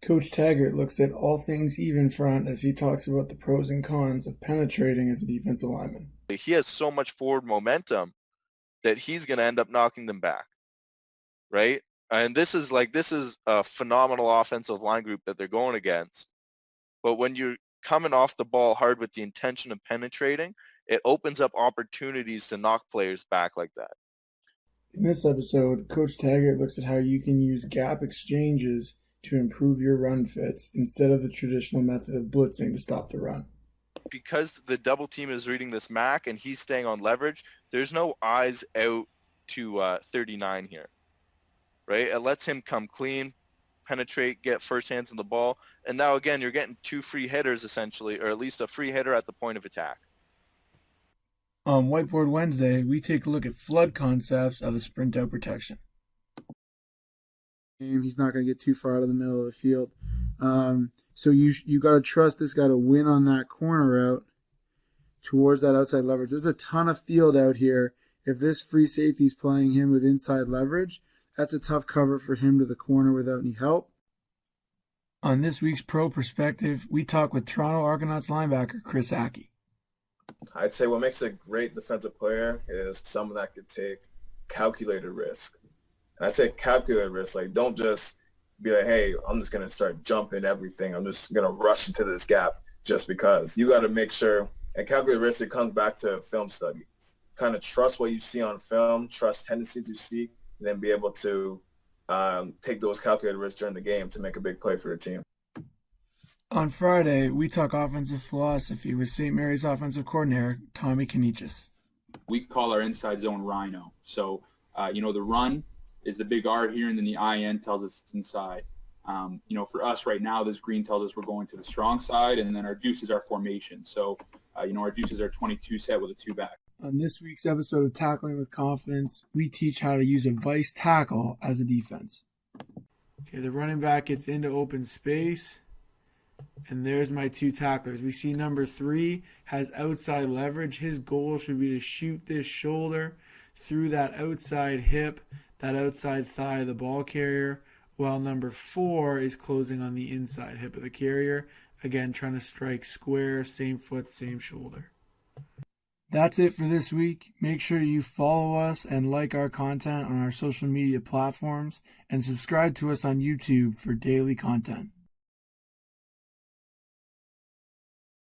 Coach Taggart looks at all things even front as he talks about the pros and cons of penetrating as a defensive lineman. He has so much forward momentum that he's going to end up knocking them back, right? And this is a phenomenal offensive line group that they're going against. But when you're coming off the ball hard with the intention of penetrating, it opens up opportunities to knock players back like that. In this episode, Coach Taggart looks at how you can use gap exchanges to improve your run fits instead of the traditional method of blitzing to stop the run. Because the double team is reading this Mac and he's staying on leverage, there's no eyes out to 39 here, right? It lets him come clean, penetrate, get first hands on the ball. And now, again, you're getting two free hitters essentially, or at least a free hitter at the point of attack. On Whiteboard Wednesday, we take a look at flood concepts out of sprint out protection. He's not going to get too far out of the middle of the field. So you got to trust this guy to win on that corner route towards that outside leverage. There's a ton of field out here. If this free safety is playing him with inside leverage, that's a tough cover for him to the corner without any help. On this week's Pro Perspective, we talk with Toronto Argonauts linebacker Chris Aki. I'd say what makes a great defensive player is someone that could take calculated risk. And I say calculated risk, like don't just be like, hey, I'm just going to start jumping everything. I'm just going to rush into this gap just because. You got to make sure, and calculated risk, it comes back to film study. Kind of trust what you see on film, trust tendencies you see, and then be able to take those calculated risks during the game to make a big play for your team. On Friday, we talk offensive philosophy with St. Mary's offensive coordinator, Tommy Kanichis. We call our inside zone Rhino. So, the run is the big R here, and then the IN tells us it's inside. For us right now, this green tells us we're going to the strong side, and then our deuce is our formation. So, our deuce is our 22 set with a 2-back. On this week's episode of Tackling with Confidence, we teach how to use a vice tackle as a defense. Okay, the running back gets into open space. And there's my two tacklers. We see number 3 has outside leverage. His goal should be to shoot this shoulder through that outside hip, that outside thigh of the ball carrier, while number 4 is closing on the inside hip of the carrier. Again, trying to strike square, same foot, same shoulder. That's it for this week. Make sure you follow us and like our content on our social media platforms and subscribe to us on YouTube for daily content.